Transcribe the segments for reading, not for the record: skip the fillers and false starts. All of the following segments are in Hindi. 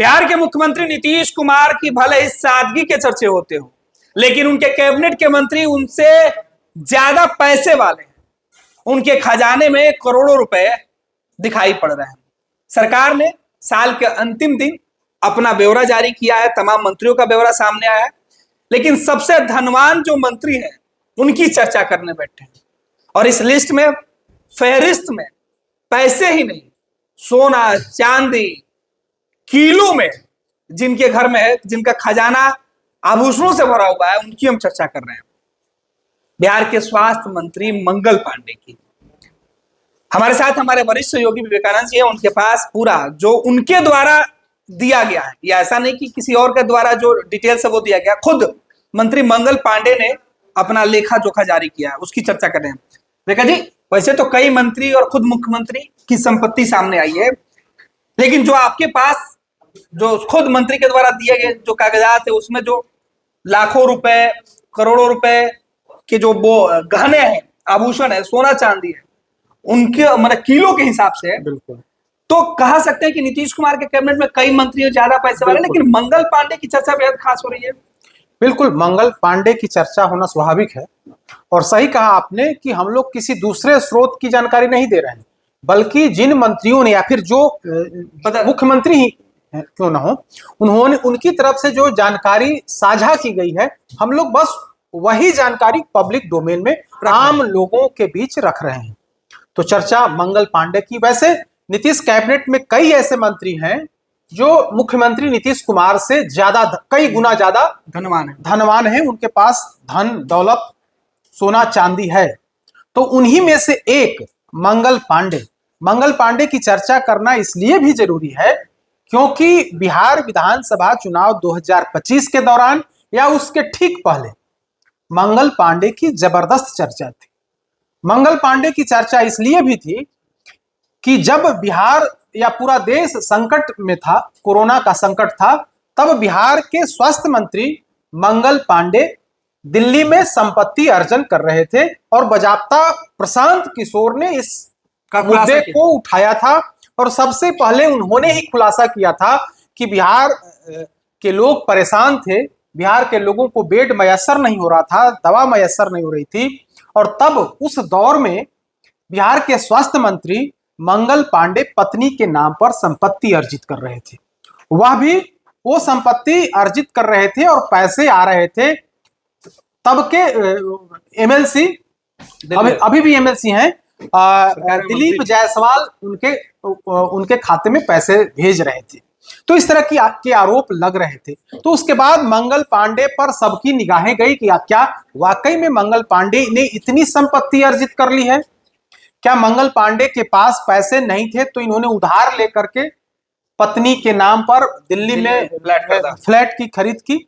बिहार के मुख्यमंत्री नीतीश कुमार की भले ही सादगी के चर्चे होते हो, लेकिन उनके कैबिनेट के मंत्री उनसे ज्यादा पैसे वाले हैं। उनके खजाने में करोड़ों रुपए दिखाई पड़ रहे हैं। सरकार ने साल के अंतिम दिन अपना ब्यौरा जारी किया है, तमाम मंत्रियों का ब्यौरा सामने आया है, लेकिन सबसे धनवान जो मंत्री हैं उनकी चर्चा करने बैठे हैं। और इस लिस्ट में, फहरिस्त में पैसे ही नहीं, सोना चांदी किलो में जिनके घर में है, जिनका खजाना आभूषणों से भरा हुआ है, उनकी हम चर्चा कर रहे हैं। बिहार के स्वास्थ्य मंत्री मंगल पांडे की। हमारे साथ हमारे वरिष्ठ सहयोगी विवेकानंद जी हैं। उनके पास पूरा जो उनके द्वारा दिया गया है, या ऐसा नहीं कि किसी और के द्वारा जो डिटेल्स है वो दिया गया, खुद मंत्री मंगल पांडे ने अपना लेखा जोखा जारी किया है, उसकी चर्चा कर रहे हैं। विवेका जी, वैसे तो कई मंत्री और खुद मुख्यमंत्री की संपत्ति सामने आई है, लेकिन जो आपके पास जो खुद मंत्री के द्वारा दिए गए जो कागजात है, उसमें जो लाखों रुपए करोड़ों रुपए के जो वो गहने हैं, आभूषण है, सोना चांदी है, उनके मतलब किलो के हिसाब से है। बिल्कुल। तो कह सकते हैं कि नीतीश कुमार के कैबिनेट में कई मंत्री ज्यादा पैसे वाले, लेकिन मंगल पांडे की चर्चा बेहद खास हो रही है। बिल्कुल, मंगल पांडे की चर्चा होना स्वाभाविक है। और सही कहा आपने कि हम लोग किसी दूसरे स्रोत की जानकारी नहीं दे रहे हैं, बल्कि जिन मंत्रियों ने या फिर जो मुख्यमंत्री ही क्यों ना हो, उन्होंने उनकी तरफ से जो जानकारी साझा की गई है, हम लोग बस वही जानकारी पब्लिक डोमेन में आम लोगों के बीच रख रहे हैं। तो चर्चा मंगल पांडे की। वैसे नीतीश कैबिनेट में कई ऐसे मंत्री हैं जो मुख्यमंत्री नीतीश कुमार से ज्यादा, कई गुना ज्यादा धनवान है। उनके पास धन दौलत सोना चांदी है। तो उन्हीं में से एक मंगल पांडे की चर्चा करना इसलिए भी जरूरी है क्योंकि बिहार विधानसभा चुनाव 2025 के दौरान या उसके ठीक पहले मंगल पांडे की जबरदस्त चर्चा थी। मंगल पांडे की चर्चा इसलिए भी थी कि जब बिहार या पूरा देश संकट में था, कोरोना का संकट था, तब बिहार के स्वास्थ्य मंत्री मंगल पांडे दिल्ली में संपत्ति अर्जन कर रहे थे और बाजाप्ता प्रशांत किशोर ने इस मुद्दे को उठाया था और सबसे पहले उन्होंने ही खुलासा किया था कि बिहार के लोग परेशान थे, बिहार के लोगों को बेड मयस्सर नहीं हो रहा था, दवा मयस्सर नहीं हो रही थी। और तब उस दौर में बिहार के स्वास्थ्य मंत्री मंगल पांडे पत्नी के नाम पर संपत्ति अर्जित कर रहे थे। वह भी वो संपत्ति अर्जित कर रहे थे और पैसे आ रहे थे। तब के एमएलसी, अभी भी एमएलसी हैं, दिलीप जायसवाल उनके खाते में पैसे भेज रहे थे। तो इस तरह के आरोप लग रहे थे। तो उसके बाद मंगल पांडे पर सबकी निगाहें गई कि क्या वाकई में मंगल पांडे ने इतनी संपत्ति अर्जित कर ली है? क्या मंगल पांडे के पास पैसे नहीं थे तो इन्होंने उधार लेकर के पत्नी के नाम पर दिल्ली में फ्लैट की खरीद की?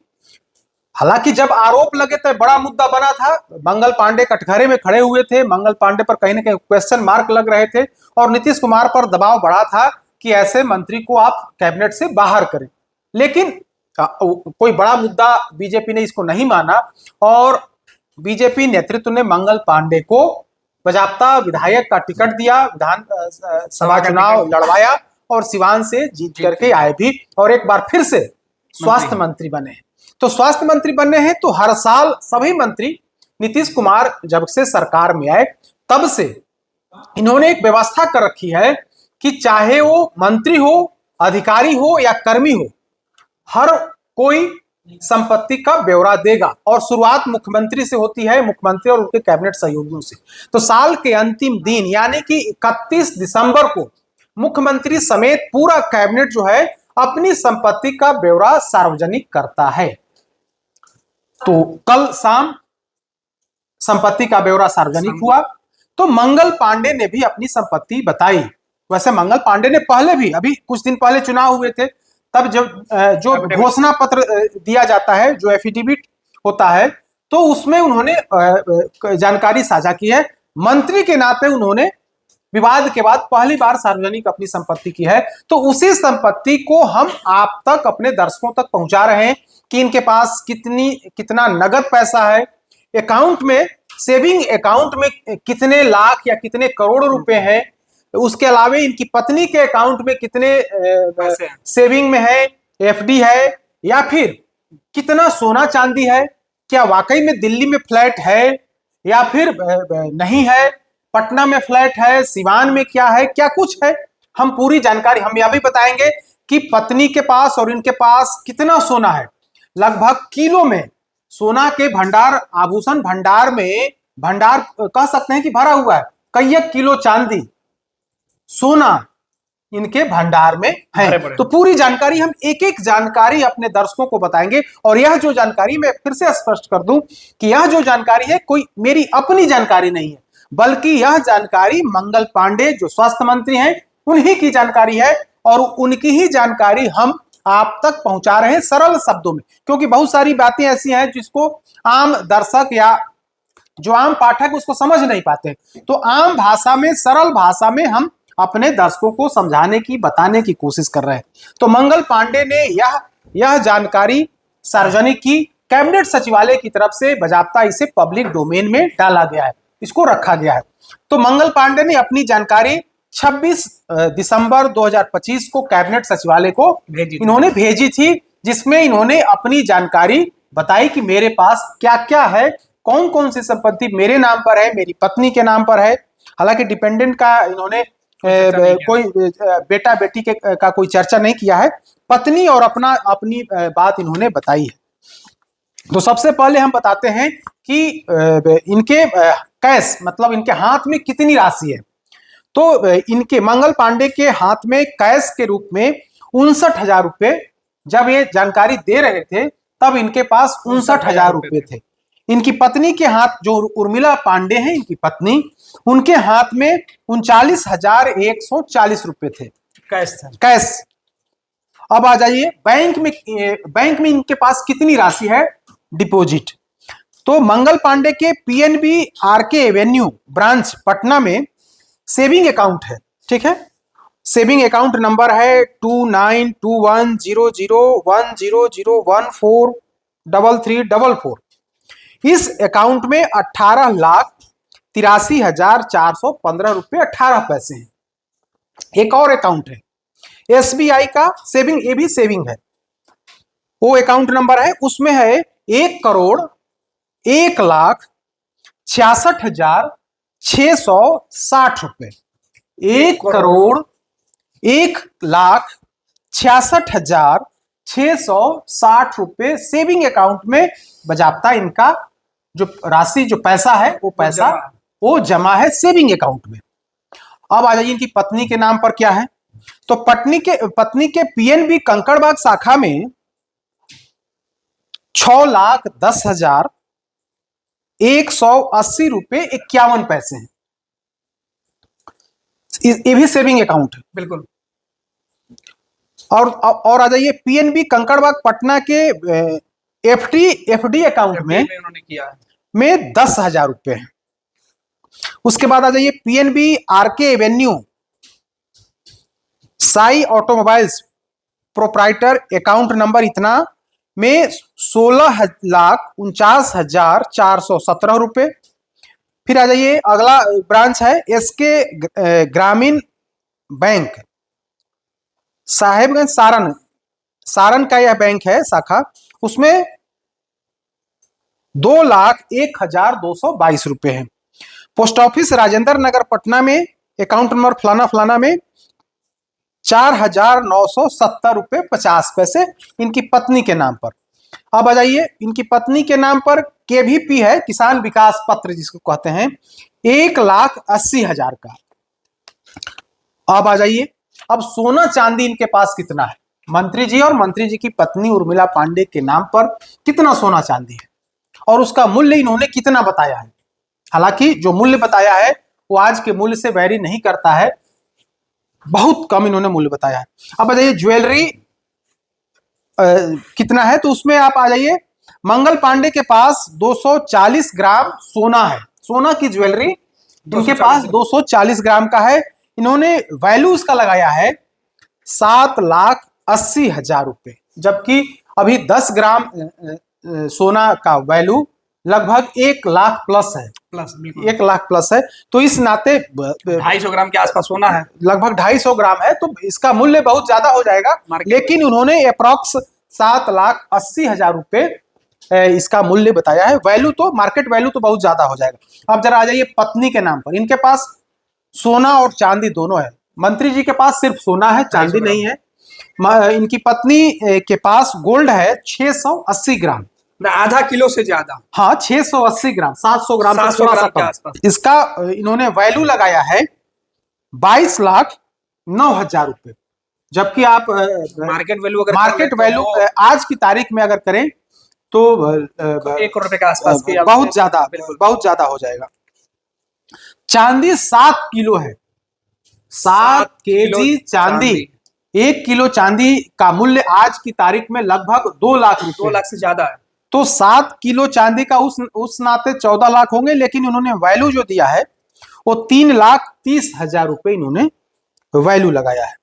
हालांकि जब आरोप लगे तो बड़ा मुद्दा बना था। मंगल पांडे कटघरे में खड़े हुए थे, मंगल पांडे पर कहीं ना कहीं क्वेश्चन मार्क लग रहे थे और नीतीश कुमार पर दबाव बढ़ा था कि ऐसे मंत्री को आप कैबिनेट से बाहर करें। लेकिन कोई बड़ा मुद्दा बीजेपी ने इसको नहीं माना और बीजेपी नेतृत्व ने मंगल पांडे को बाजाप्ता विधायक का टिकट दिया, विधानसभा चुनाव लड़वाया और सिवान से जीत करके आए भी और एक बार फिर से स्वास्थ्य मंत्री बने हैं। तो स्वास्थ्य मंत्री बने हैं तो हर साल सभी मंत्री नीतीश कुमार जब से सरकार में आए तब से इन्होंने एक व्यवस्था कर रखी है कि चाहे वो मंत्री हो, अधिकारी हो या कर्मी हो, हर कोई संपत्ति का ब्यौरा देगा और शुरुआत मुख्यमंत्री से होती है, मुख्यमंत्री और उनके कैबिनेट सहयोगियों से। तो साल के अंतिम दिन यानी कि 31 दिसंबर को मुख्यमंत्री समेत पूरा कैबिनेट जो है अपनी संपत्ति का ब्यौरा सार्वजनिक करता है। तो कल शाम संपत्ति का ब्यौरा सार्वजनिक हुआ तो मंगल पांडे ने भी अपनी संपत्ति बताई। वैसे मंगल पांडे ने पहले भी, अभी कुछ दिन पहले चुनाव हुए थे, तब जब जो घोषणा पत्र दिया जाता है, जो एफिडेविट होता है, तो उसमें उन्होंने जानकारी साझा की है। मंत्री के नाते उन्होंने विवाद के बाद पहली बार सार्वजनिक अपनी संपत्ति की है। तो उसी संपत्ति को हम आप तक, अपने दर्शकों तक पहुंचा रहे हैं कि इनके पास कितना नगद पैसा है, अकाउंट में, सेविंग अकाउंट में कितने लाख या कितने करोड़ रुपए हैं, उसके अलावा इनकी पत्नी के अकाउंट में कितने सेविंग में है, एफडी है या फिर कितना सोना चांदी है, क्या वाकई में दिल्ली में फ्लैट है या फिर नहीं है, पटना में फ्लैट है, सिवान में क्या है, क्या कुछ है, हम पूरी जानकारी हम यह भी बताएंगे कि पत्नी के पास और इनके पास कितना सोना है। लगभग किलो में सोना के भंडार, आभूषण भंडार में, भंडार कह सकते हैं कि भरा हुआ है। कई किलो चांदी सोना इनके भंडार में है। तो पूरी जानकारी हम एक एक जानकारी अपने दर्शकों को बताएंगे। और यह जो जानकारी, मैं फिर से स्पष्ट कर दूं कि यह जो जानकारी है कोई मेरी अपनी जानकारी नहीं है, बल्कि यह जानकारी मंगल पांडे जो स्वास्थ्य मंत्री हैं उन्हीं की जानकारी है और उनकी ही जानकारी हम आप तक पहुंचा रहे हैं सरल शब्दों में, क्योंकि बहुत सारी बातें ऐसी हैं जिसको आम दर्शक या जो आम पाठक उसको समझ नहीं पाते। तो आम भाषा में, सरल भाषा में हम अपने दर्शकों को समझाने की, बताने की कोशिश कर रहे हैं। तो मंगल पांडे ने यह जानकारी सार्वजनिक की, कैबिनेट सचिवालय की तरफ से बाजाप्ता इसे पब्लिक डोमेन में डाला गया है, इसको रखा गया है। तो मंगल पांडे ने अपनी जानकारी 26 दिसंबर 2025 को कैबिनेट सचिवालय को इन्होंने भेजी थी, जिसमें इन्होंने अपनी जानकारी बताई कि मेरे पास क्या क्या है, कौन कौन सी संपत्ति मेरे नाम पर है, मेरी पत्नी के नाम पर है। हालांकि डिपेंडेंट का इन्होंने कोई बेटा बेटी का कोई चर्चा नहीं किया है, पत्नी और अपनी बात इन्होंने बताई है। तो सबसे पहले हम बताते हैं कि इनके कैश, मतलब इनके हाथ में कितनी राशि है। तो इनके मंगल पांडे के हाथ में कैश के रूप में 59,000 रुपए, जब ये जानकारी दे रहे थे तब इनके पास 59,000 रुपए थे। इनकी पत्नी के हाथ, जो उर्मिला पांडे हैं इनकी पत्नी, उनके हाथ में 39,140 रुपए थे कैश। अब आ जाइए बैंक में इनके पास कितनी राशि है डिपॉजिट। तो मंगल पांडे के PNB RK avenue branch Patna में सेविंग अकाउंट है, ठीक है। सेविंग अकाउंट नंबर है 29210010014334। इस अकाउंट में 18,83,415 रुपए 18 पैसे हैं। एक और अकाउंट है एसबीआई का सेविंग, ये भी सेविंग है, वो अकाउंट नंबर है, उसमें है 1,61,66,660 रुपए। 1,61,66,660 रुपए सेविंग अकाउंट में बाजाप्ता इनका जो राशि, जो पैसा है, वो पैसा वो जमा है सेविंग अकाउंट में। अब आ जाइए इनकी पत्नी के नाम पर क्या है। तो पत्नी के पीएनबी कंकड़बाग शाखा में 6,10,180 रुपए 51 पैसे हैं। ये भी सेविंग अकाउंट है, बिल्कुल। और आ जाइए पीएनबी कंकड़बाग पटना के एफडी अकाउंट में उन्होंने किया है में 10,000 रुपए है। उसके बाद आ जाइए PNB RK avenue Sai automobiles proprietor account number इतना में 16,49,417 रुपए। फिर आ जाइए अगला ब्रांच है एसके ग्रामीण बैंक साहेबगंज सारण का यह बैंक है शाखा, उसमें 2,01,222 रुपए है। पोस्ट ऑफिस राजेंद्र नगर पटना में अकाउंट नंबर फलाना फलाना में 4,970 रुपए 50 पैसे इनकी पत्नी के नाम पर। अब आ जाइए इनकी पत्नी के नाम पर केवीपी है, किसान विकास पत्र जिसको कहते हैं, 1,80,000 का। अब आ जाइए, अब सोना चांदी इनके पास कितना है, मंत्री जी और मंत्री जी की पत्नी उर्मिला पांडे के नाम पर कितना सोना चांदी है और उसका मूल्य इन्होंने कितना बताया है। हालांकि जो मूल्य बताया है वो आज के मूल्य से वैरी नहीं करता है, बहुत कम इन्होंने मूल्य बताया है। अब आ जाइए ज्वेलरी कितना है, तो उसमें आप आ जाइए मंगल पांडे के पास 240 ग्राम सोना है, सोना की ज्वेलरी इनके पास 240 ग्राम का है। इन्होंने वैल्यू उसका लगाया है 7,80,000 रुपए, जबकि अभी 10 ग्राम सोना का वैल्यू लगभग 1 लाख प्लस है, प्लस 1 लाख प्लस है। तो इस नाते 250 ग्राम के आसपास सोना है। लगभग 250 ग्राम है, तो इसका मूल्य बहुत ज्यादा हो जाएगा। मार्केट लेकिन उन्होंने अप्रॉक्स 7,80,000 रुपए इसका मूल्य बताया है। वैल्यू तो, मार्केट वैल्यू तो बहुत ज्यादा हो जाएगा। अब जरा आ जाइए पत्नी के नाम पर। इनके पास सोना और चांदी दोनों है। मंत्री जी के पास सिर्फ सोना है, चांदी नहीं है। इनकी पत्नी के पास गोल्ड है 680 ग्राम, आधा किलो से ज्यादा। हाँ 680 ग्राम, 700 ग्राम से 700 थोड़ा सा ग्राम के कम। आसपास। इसका इन्होंने वैल्यू लगाया है 22,09,000 रुपए। जबकि आप मार्केट वैल्यू अगर मार्केट वैल्यू आज की तारीख में अगर करें तो 1 करोड़ रुपए के आसपास की बहुत ज्यादा हो जाएगा। चांदी 7 किलो है, 7 केजी चांदी। 1 किलो चांदी का मूल्य आज की तारीख में लगभग 2 लाख रुपए, 2 लाख से ज्यादा है। तो 7 किलो चांदी का उस नाते 14 लाख होंगे। लेकिन उन्होंने वैल्यू जो दिया है वो 3,30,000 रुपए इन्होंने वैल्यू लगाया है।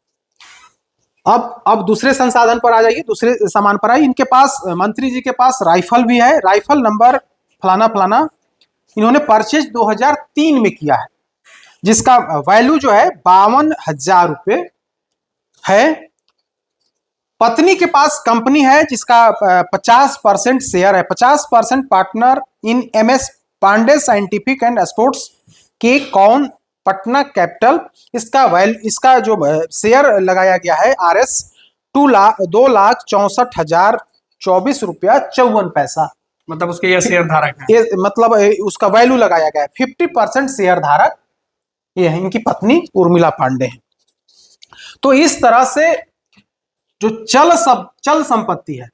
अब दूसरे संसाधन पर आ जाइए, दूसरे सामान पर आइए। इनके पास, मंत्री जी के पास राइफल भी है, राइफल नंबर फलाना फलाना। इन्होंने परचेज 2003 में किया है, जिसका वैल्यू जो है 52,000 रुपए है। पत्नी के पास कंपनी है जिसका 50% शेयर है, 50% partner in MS Pandey scientific and sports के कौन पटना कैपिटल। इसका जो शेयर लगाया गया है RS 2,64,024 रुपया 54 पैसा। मतलब उसके ये शेयर धारक है, मतलब उसका वैल्यू लगाया गया है। 50% शेयर धारक ये है, इनकी पत्नी उर्मिला पांडे है। तो इस तरह से जो चल संपत्ति है,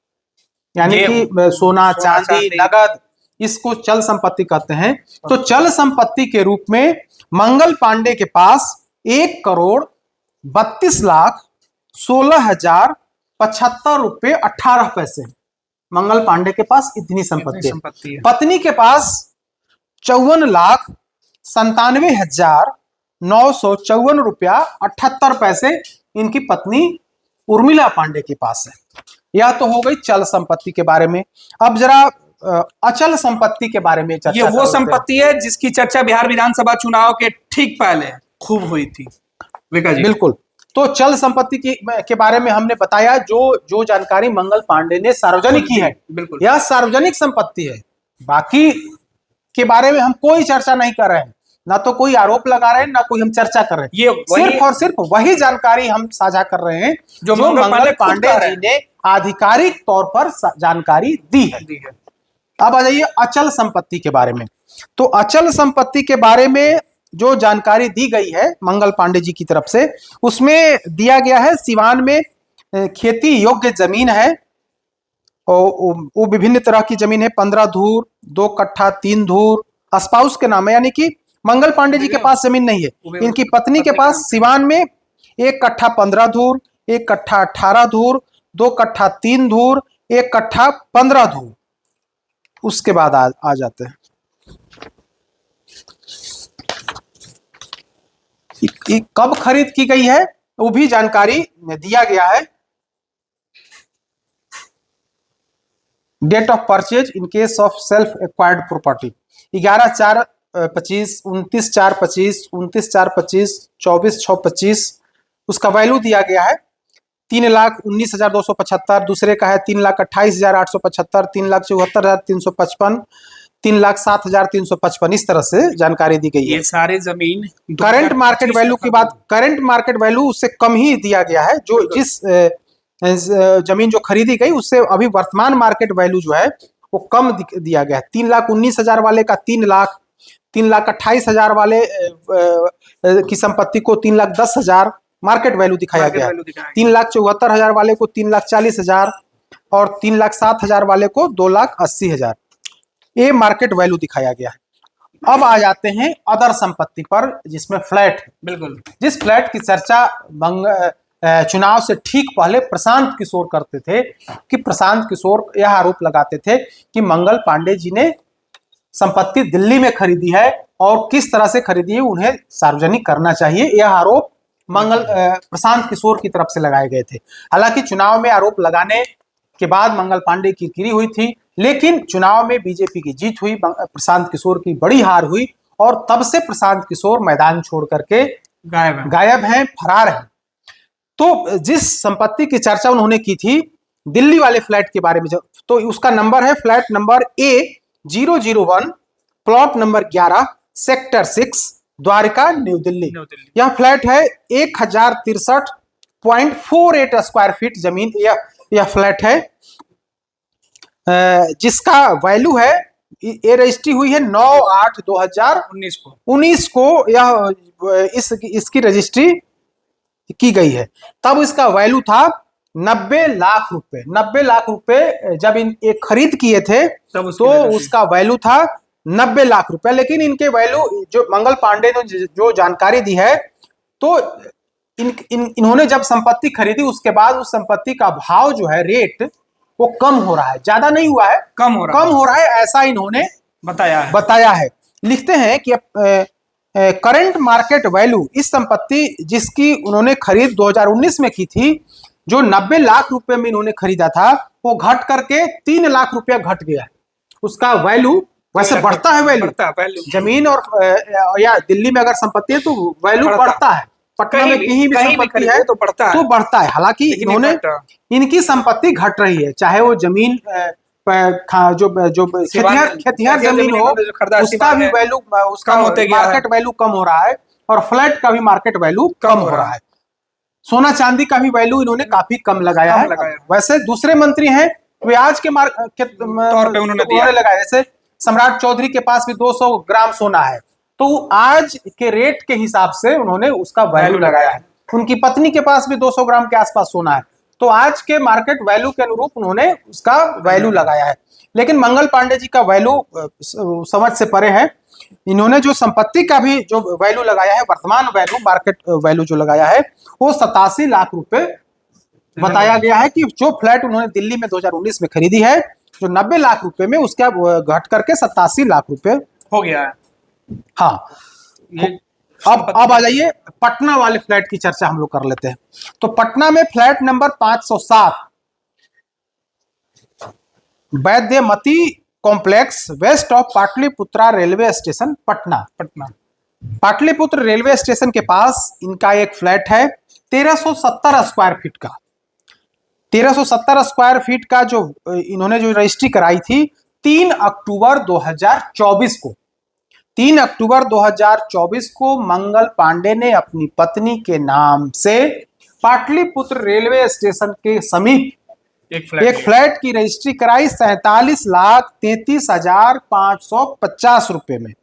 यानी कि सोना चांदी नगद, इसको चल संपत्ति कहते हैं। तो चल संपत्ति के रूप में मंगल पांडे के पास 1,32,16,075 रुपए 18 पैसे। मंगल पांडे के पास इतनी संपत्ति है। पत्नी के पास 54,97,954 रुपया 78 पैसे इनकी पत्नी उर्मिला पांडे के पास है। यह तो हो गई चल संपत्ति के बारे में। अब जरा अचल संपत्ति के बारे में चर्चा। ये वो संपत्ति है जिसकी चर्चा बिहार विधानसभा चुनाव के ठीक पहले खूब हुई थी। बिल्कुल। तो चल संपत्ति के बारे में हमने बताया, जो जानकारी मंगल पांडे ने सार्वजनिक की है, बिल्कुल यह सार्वजनिक संपत्ति है। बाकी के बारे में हम कोई चर्चा नहीं कर रहे हैं, ना तो कोई आरोप लगा रहे हैं, ना कोई हम चर्चा कर रहे हैं। ये सिर्फ और सिर्फ वही जानकारी हम साझा कर रहे हैं जो मंगल पांडे जी ने आधिकारिक तौर पर जानकारी दी है। अब आ जाइए अचल संपत्ति के बारे में। तो अचल संपत्ति के बारे में जो जानकारी दी गई है मंगल पांडे जी की तरफ से, उसमें दिया गया है सिवान में खेती योग्य जमीन है, वो विभिन्न तरह की जमीन है। 15 धूर, 2 कट्ठा 3 धूर स्पाउस के नाम है, यानी कि मंगल पांडे जी के पास जमीन नहीं है। इनकी पत्नी के पास सिवान में 1 कट्ठा 15 धूर, 1 कट्ठा 18 धूर, 2 कट्ठा 3 धूर, 1 कट्ठा 15 धूर। उसके बाद आ जाते हैं कब खरीद की गई है, वो भी जानकारी दिया गया है। Date of purchase in case of self acquired property 11/4/25, 29/4/25, 29/4/25, 24/6/25। उसका वैल्यू दिया गया है 3,19,275। दूसरे का है 3,28,875, 3,74,355, 3,07,355। इस तरह से जानकारी दी गई है। ये सारे जमीन करंट मार्केट वैल्यू की बात, करंट मार्केट वैल्यू उससे कम ही दिया गया है। जो जिस जमीन जो खरीदी गई उससे अभी वर्तमान मार्केट वैल्यू जो है वो कम दिया गया है। 3,19,000 वाले का 3 लाख, 3,28,000 वाले की संपत्ति को 3,10,000 मार्केट वैल्यू दिखाया गया है। 3,74,000 वाले को 3,40,000 और 3,07,000 वाले को 2,80,000 ये मार्केट वैल्यू दिखाया गया है। अब आ जाते हैं अदर संपत्ति पर, जिसमें फ्लैट है। बिल्कुल, जिस फ्लैट की चर्चा चुनाव से ठीक पहले प्रशांत किशोर करते थे, कि प्रशांत किशोर यह आरोप लगाते थे कि मंगल पांडे जी ने संपत्ति दिल्ली में खरीदी है और किस तरह से खरीदी है उन्हें सार्वजनिक करना चाहिए। यह आरोप प्रशांत किशोर की तरफ से लगाए गए थे। हालांकि चुनाव में आरोप लगाने के बाद मंगल पांडे की किरकिरी हुई थी, लेकिन चुनाव में बीजेपी की जीत हुई, प्रशांत किशोर की बड़ी हार हुई और तब से प्रशांत किशोर मैदान छोड़ करके गायब हैं, फरार हैं। तो जिस संपत्ति की चर्चा उन्होंने की थी दिल्ली वाले फ्लैट के बारे में, तो उसका नंबर है flat number A001 plot number 11 sector 6 Dwarka new Delhi. यह फ्लैट है 1063.48 स्क्वायर फीट जमीन यह फ्लैट है, जिसका वैल्यू है, ये रजिस्ट्री हुई है 9/8/2019 को यह इसकी रजिस्ट्री की गई है। तब इसका वैल्यू था 90 लाख रुपए। 90 लाख रुपए जब ये खरीद किए थे तो उसका वैल्यू था 90 लाख रुपए। लेकिन इनके वैल्यू जो मंगल पांडे ने जो जानकारी दी है, तो इन्होंने जब संपत्ति खरीदी उसके बाद उस संपत्ति का भाव जो है, रेट, वो कम हो रहा है, ज्यादा नहीं हुआ है, कम हो रहा है, ऐसा इन्होंने बताया है। लिखते हैं कि करंट मार्केट वैल्यू इस संपत्ति जिसकी उन्होंने खरीद 2019 में की थी, जो 90 लाख रुपए में इन्होंने खरीदा था, वो घट करके 3 लाख रुपया घट गया है। उसका वैल्यू वैसे बढ़ता है, वैल्यू जमीन और या दिल्ली में अगर संपत्ति है तो वैल्यू बढ़ता है, पटना में कहीं भी संपत्ति है तो बढ़ता है। हालांकि इन्होंने इनकी संपत्ति घट रही है, चाहे वो जमीन जो खेतिहर जमीन हो उसका भी वैल्यू, उसका मार्केट वैल्यू कम हो रहा है, और फ्लैट का भी मार्केट वैल्यू कम हो रहा है। सोना चांदी का भी वैल्यू इन्होंने काफी कम लगाया है। वैसे दूसरे मंत्री हैं वे आज के तौर पे उन्होंने लगाया, जैसे सम्राट चौधरी के पास भी 200 ग्राम सोना है, तो आज के रेट के हिसाब से उन्होंने उसका वैल्यू लगाया है। उनकी पत्नी के पास भी 200 ग्राम के आसपास सोना है, तो आज के मार्केट वैल्यू के अनुरूप उन्होंने उसका वैल्यू लगाया है। लेकिन मंगल पांडे जी का वैल्यू समझ से परे है। इन्होंने जो संपत्ति का भी जो वैल्यू लगाया है, वर्तमान वैल्यू, मार्केट वैल्यू जो लगाया है, वो 87 लाख रुपए बताया गया है कि जो फ्लैट उन्होंने दिल्ली में 2019 में खरीदी है, जो 90 लाख रुपए में, उसका घट करके 87 लाख रुपए हो गया है। हाँ, अब आ जाइए पटना वाले फ्लैट की चर्चा हम लोग कर लेते हैं। तो पटना में flat number 507 Vaidyamati complex west of Pataliputra railway station, Patna. Pataliputra railway station के पास इनका एक फ्लैट है 1370 स्क्वायर फीट का। 1370 स्क्वायर फीट का जो इन्होंने जो रजिस्ट्री कराई थी 3 अक्टूबर 2024 को, 3 अक्टूबर 2024 को मंगल पांडे ने अपनी पत्नी के नाम से पाटलिपुत्र रेलवे स्टेशन के समीप एक फ्लैट की रजिस्ट्री कराई 47,33,550 रुपए में,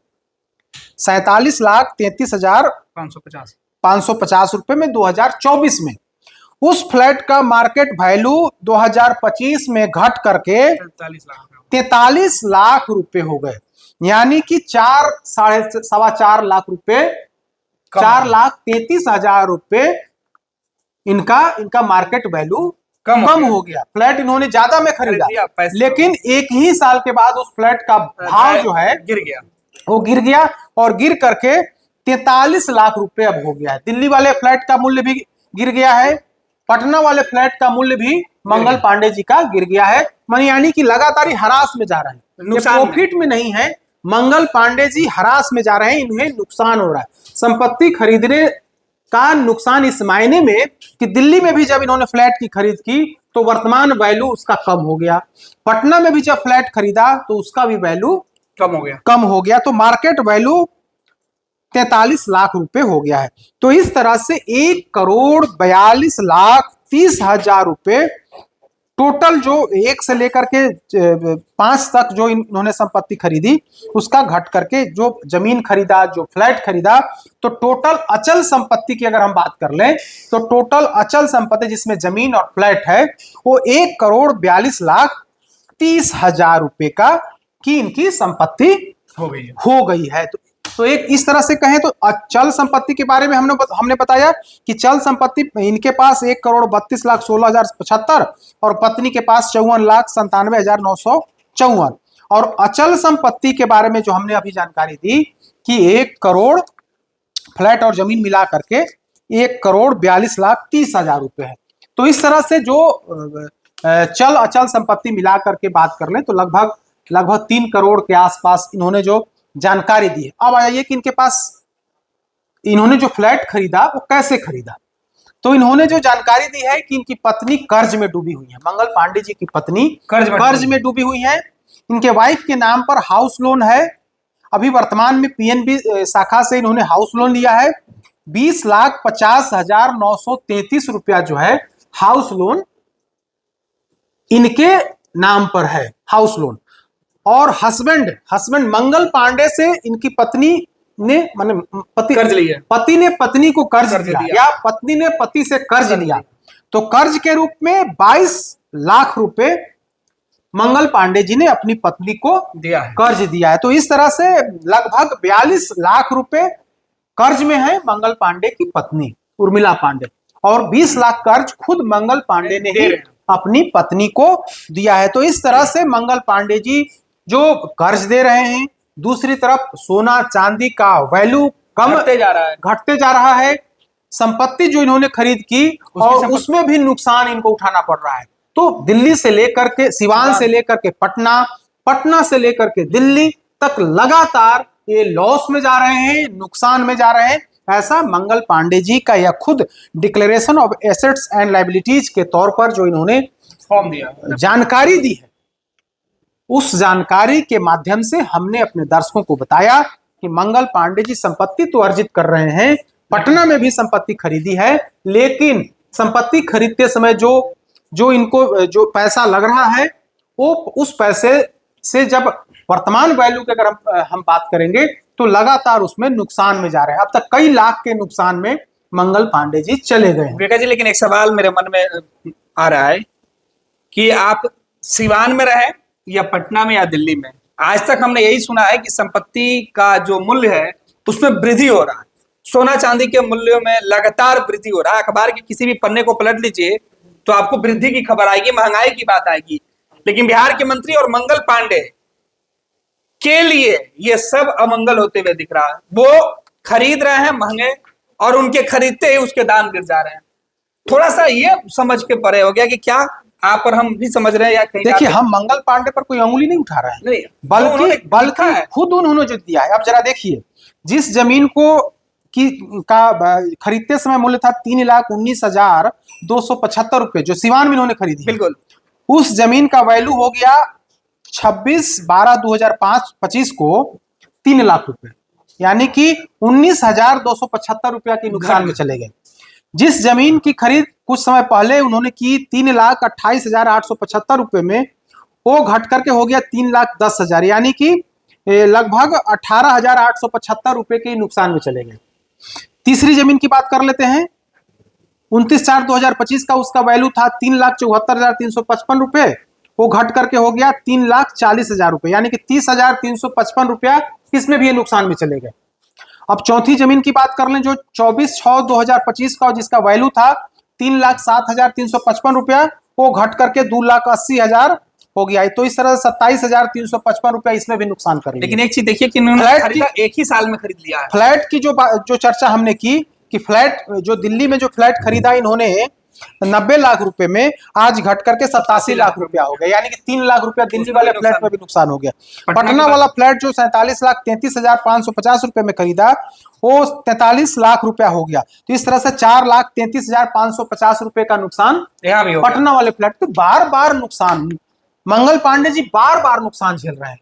47,33,550 रुपए में 2024 में। उस फ्लैट का मार्केट वैल्यू 2025 में घट करके 43 लाख रुपए हो गए, यानी कि 4.25 लाख रुपए, 4,33,000 रुपए इनका मार्केट वैल्यू कम हो गया। फ्लैट इन्होंने ज्यादा में खरीदा, लेकिन एक ही साल के बाद उस फ्लैट का भाव जो है वो गिर गया और गिर करके 43 लाख रुपए अब हो गया है। दिल्ली वाले फ्लैट का मूल्य भी गिर गया है, पटना वाले फ्लैट का मूल्य भी मंगल पांडे जी का गिर गया है। यानी कि लगातार ह्रास में जा रहे हैं, प्रॉफिट में नहीं है। मंगल पांडे जी ह्रास में जा रहे हैं, इन्हें नुकसान हो रहा है। संपत्ति खरीदने का नुकसान इस मायने में कि दिल्ली में भी जब इन्होंने फ्लैट की खरीद की तो वर्तमान वैल्यू उसका कम हो गया, पटना में भी जब फ्लैट खरीदा तो उसका भी वैल्यू कम हो गया, तो मार्केट वैल्यू 43 लाख रुपए हो गया है। तो इस तरह से 1,42,30,000 रुपए टोटल जो 1 से लेकर के 5 तक जो इन्होंने संपत्ति खरीदी उसका घट करके जो जमीन खरीदा, जो फ्लैट खरीदा, तो टोटल अचल संपत्ति की अगर हम बात कर लें तो टोटल अचल संपत्ति जिसमें जमीन और फ्लैट है वो 1,42,30,000 रुपए का की इनकी संपत्ति हो गई है। तो एक इस तरह से कहें तो अचल संपत्ति के बारे में हमने बताया कि चल संपत्ति इनके पास 1,32,16,075 और पत्नी के पास 54,97,954, और अचल संपत्ति के बारे में जो हमने अभी जानकारी दी कि 1 करोड़ फ्लैट और जमीन मिला करके 1,42,30,000 रुपए है। तो इस तरह से जो चल अचल संपत्ति मिला करके बात कर लें तो लगभग 3 करोड़ के आसपास इन्होंने जो जानकारी दी है। अब आ जाइए कि इनके पास इन्होंने जो फ्लैट खरीदा वो कैसे खरीदा। तो इन्होंने जो जानकारी दी है कि इनकी पत्नी कर्ज में डूबी हुई है, मंगल पांडे जी की पत्नी कर्ज में डूबी हुई है। इनके वाइफ के नाम पर हाउस लोन है। अभी वर्तमान में पीएनबी शाखा से इन्होंने हाउस लोन लिया है। 20,50,933 रुपया जो है हाउस लोन इनके नाम पर है, हाउस लोन। और हस्बैंड मंगल पांडे से इनकी पत्नी ने कर्ज लिया, पति ने पत्नी को कर्ज दिया या पत्नी ने पति से कर्ज लिया। तो कर्ज के रूप में 22 लाख रुपए मंगल पांडे जी ने अपनी पत्नी को कर्ज दिया है। तो इस तरह से लगभग 42 लाख रुपए कर्ज में है मंगल पांडे की पत्नी उर्मिला पांडे, और 20 लाख कर्ज खुद मंगल पांडे ने ही अपनी पत्नी को दिया है। तो इस तरह से मंगल पांडे जी जो कर्ज दे रहे हैं, दूसरी तरफ सोना चांदी का वैल्यू घटते जा रहा है। संपत्ति जो इन्होंने खरीद की और उसमें भी नुकसान इनको उठाना पड़ रहा है। तो दिल्ली से लेकर के सिवान से लेकर के पटना से लेकर के दिल्ली तक लगातार ये लॉस में जा रहे हैं, नुकसान में जा रहे हैं। ऐसा मंगल पांडे जी का यह खुद declaration of assets and liabilities के तौर पर जो इन्होंने फॉर्म दिया, जानकारी दी है, उस जानकारी के माध्यम से हमने अपने दर्शकों को बताया कि मंगल पांडे जी संपत्ति तो अर्जित कर रहे हैं, पटना में भी संपत्ति खरीदी है, लेकिन संपत्ति खरीदते समय जो इनको जो पैसा लग रहा है वो उस पैसे से जब वर्तमान वैल्यू की अगर हम बात करेंगे तो लगातार उसमें नुकसान में जा रहे हैं। अब तक कई लाख के नुकसान में मंगल पांडे जी चले गए हैं। जी, लेकिन एक सवाल मेरे मन में आ रहा है कि आप सिवान में रहे या पटना में या दिल्ली में, आज तक हमने यही सुना है कि संपत्ति का जो मूल्य है उसमें वृद्धि हो रहा है, सोना चांदी के मूल्यों में लगातार वृद्धि हो रहा है। अखबार के किसी भी पन्ने को पलट लीजिए तो आपको वृद्धि की खबर आएगी, महंगाई की बात आएगी। लेकिन बिहार के मंत्री और मंगल पांडे के लिए ये सब अमंगल होते हुए दिख रहा है। वो खरीद रहे हैं महंगे और उनके खरीदते ही उसके दाम गिर जा रहे हैं। थोड़ा सा ये समझ के परे हो गया कि क्या आप और हम भी समझ रहे हैं या कहीं। देखिए, हम मंगल पांडे पर कोई अंगुली नहीं उठा रहे हैं, नहीं, बल्कि खुद उन्होंने जो दिया है। अब जरा देखिए, जिस जमीन को खरीदते समय मूल्य था 3,19,275 रुपए, जो सिवान में इन्होंने खरीदी, बिल्कुल, उस जमीन का वैल्यू हो गया 26/12/2025 को 3 लाख रुपए, यानी कि 19,275 रुपया के नुकसान में चले गए। जिस जमीन की खरीद कुछ समय पहले उन्होंने की 3,28,875 रुपए में, वो घट करके हो गया 3,10,000, यानी कि लगभग 18,875 रुपए के नुकसान में चले गए। तीसरी जमीन की बात कर लेते हैं, 29/4/2025 का उसका वैल्यू था 3,74,355 रुपए, वो घट करके हो गया 3,40,000 रुपए, यानी कि 30,355 रुपया इसमें भी ये नुकसान में चले गए। अब चौथी जमीन की बात कर लें जो 24/6/2025 का, जिसका वैल्यू था 3,07,355 रुपया, वो घट करके 2,80,000 हो गया। तो इस तरह से 27,355 रुपया इसमें भी नुकसान कर लिया। लेकिन एक चीज देखिए कि फ्लैट एक ही साल में खरीद लिया है। फ्लैट की जो चर्चा हमने की कि फ्लैट जो दिल्ली में जो फ्लैट खरीदा इन्होंने 90 लाख रुपए में, आज घट करके 87 लाख रुपया हो गया, यानी कि 3 लाख रुपया दिल्ली वाले फ्लैट में भी नुकसान हो गया। पटना वाला फ्लैट जो 47,33,550 रुपए में खरीदा, वो 43 लाख रुपया हो गया। तो इस तरह से 4,33,550 रुपए का नुकसान पटना वाले फ्लैट पे बार बार नुकसान। मंगल पांडे जी बार बार नुकसान झेल रहे हैं।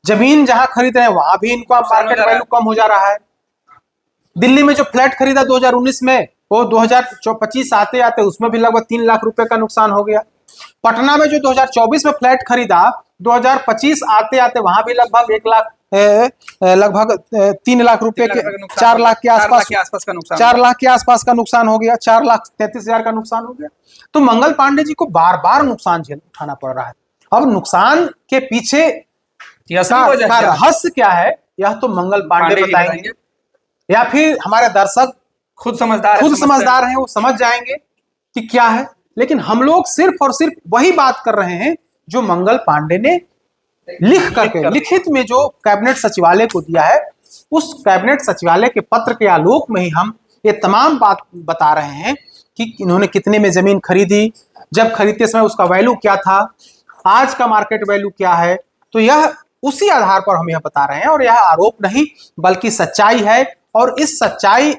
जमीन जहां खरीद रहे हैं वहां भी इनको मार्केट वैल्यू कम हो जा रहा है। दिल्ली में जो फ्लैट खरीदा 2019 में, वो 2025 आते आते उसमें भी लगभग 3 लाख रुपए का नुकसान हो गया। पटना में जो 2024 में फ्लैट खरीदा, 2025 आते आते वहां भी लगभग 3 लाख रुपए के 4 लाख के आसपास का नुकसान, 4 लाख के आसपास का नुकसान हो गया, 4,33,000 का नुकसान हो गया। तो मंगल पांडे जी को बार बार नुकसान उठाना पड़ रहा है। अब नुकसान के पीछे का रहस्य क्या है, यह तो मंगल पांडे बताएंगे, या फिर हमारे दर्शक खुद समझदार हैं, वो समझ जाएंगे कि क्या है। लेकिन हम लोग सिर्फ और सिर्फ वही बात कर रहे हैं जो मंगल पांडे ने लिखित में जो कैबिनेट सचिवालय को दिया है, उस कैबिनेट सचिवालय के पत्र के आलोक में ही हम ये तमाम बात बता रहे हैं कि इन्होंने कितने में जमीन खरीदी, जब खरीदते समय उसका वैल्यू क्या था, आज का मार्केट वैल्यू क्या है। तो यह उसी आधार पर हम यह बता रहे हैं, और यह आरोप नहीं बल्कि सच्चाई है। और इस सच्चाई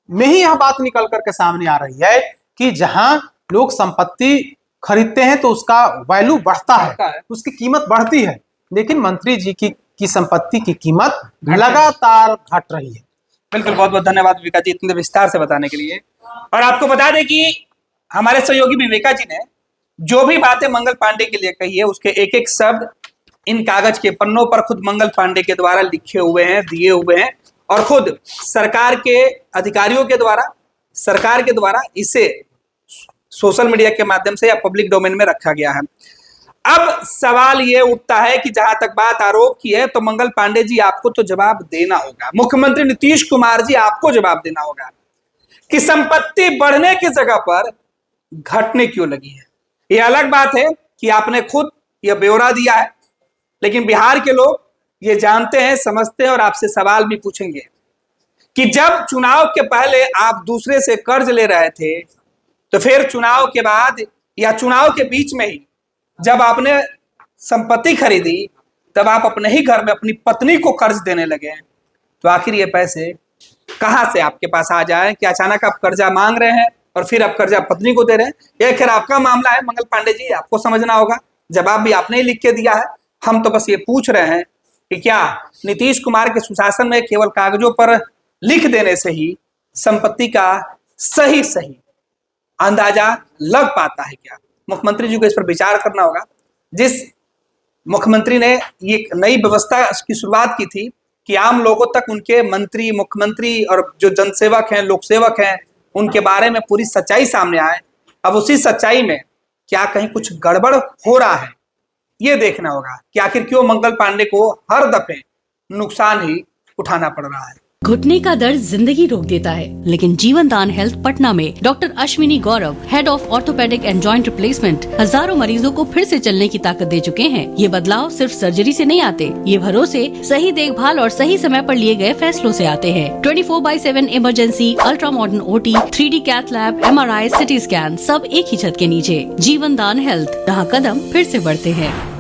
में ही यह बात निकल करके सामने आ रही है कि जहां लोग संपत्ति खरीदते हैं तो उसका वैल्यू बढ़ता है, उसकी कीमत बढ़ती है, लेकिन मंत्री जी की संपत्ति की कीमत लगातार घट रही है। बिल्कुल, बहुत बहुत धन्यवाद विवेका जी इतने विस्तार से बताने के लिए। और आपको बता दें कि हमारे सहयोगी विवेका जी ने जो भी बातें मंगल पांडे के लिए कही है, उसके एक एक शब्द इन कागज के पन्नों पर खुद मंगल पांडे के द्वारा लिखे हुए हैं, दिए हुए हैं, और खुद सरकार के अधिकारियों के द्वारा, सरकार के द्वारा इसे सोशल मीडिया के माध्यम से या पब्लिक डोमेन में रखा गया है। अब सवाल ये उठता है कि जहां तक बात आरोप की है, तो मंगल पांडे जी आपको तो जवाब देना होगा, मुख्यमंत्री नीतीश कुमार जी आपको जवाब देना होगा कि संपत्ति बढ़ने की जगह पर घटने क्यों लगी है। यह अलग बात है कि आपने खुद यह ब्यौरा दिया है, लेकिन बिहार के लोग ये जानते हैं, समझते हैं, और आपसे सवाल भी पूछेंगे कि जब चुनाव के पहले आप दूसरे से कर्ज ले रहे थे, तो फिर चुनाव के बाद या चुनाव के बीच में ही जब आपने संपत्ति खरीदी, तब आप अपने ही घर में अपनी पत्नी को कर्ज देने लगे। तो आखिर ये पैसे कहां से आपके पास आ जाए कि अचानक आप कर्जा मांग रहे हैं और फिर आप कर्जा पत्नी को दे रहे हैं। यह खैर आपका मामला है मंगल पांडे जी, आपको समझना होगा, जवाब भी आपने ही लिख के दिया है। हम तो बस ये पूछ रहे हैं कि क्या नीतीश कुमार के सुशासन में केवल कागजों पर लिख देने से ही संपत्ति का सही अंदाजा लग पाता है क्या? मुख्यमंत्री जी को इस पर विचार करना होगा। जिस मुख्यमंत्री ने ये नई व्यवस्था की शुरुआत की थी कि आम लोगों तक उनके मंत्री, मुख्यमंत्री और जो जनसेवक हैं, लोक सेवक हैं, उनके बारे में पूरी सच्चाई सामने आए, अब उसी सच्चाई में क्या कहीं कुछ गड़बड़ हो रहा है, ये देखना होगा कि आखिर क्यों मंगल पांडे को हर दफे नुकसान ही उठाना पड़ रहा है। घुटने का दर्द जिंदगी रोक देता है, लेकिन जीवन दान हेल्थ पटना में doctor Ashwini Gaurav, head of orthopaedic and joint replacement, हजारों मरीजों को फिर से चलने की ताकत दे चुके हैं। ये बदलाव सिर्फ सर्जरी से नहीं आते, ये भरोसे, सही देखभाल और सही समय पर लिए गए फैसलों से आते हैं। 24/7 emergency, ultra modern OT, 3D cath lab, MRI, CT scan, सब एक ही छत के नीचे। जीवन दान हेल्थ, जहाँ कदम फिर से बढ़ते हैं।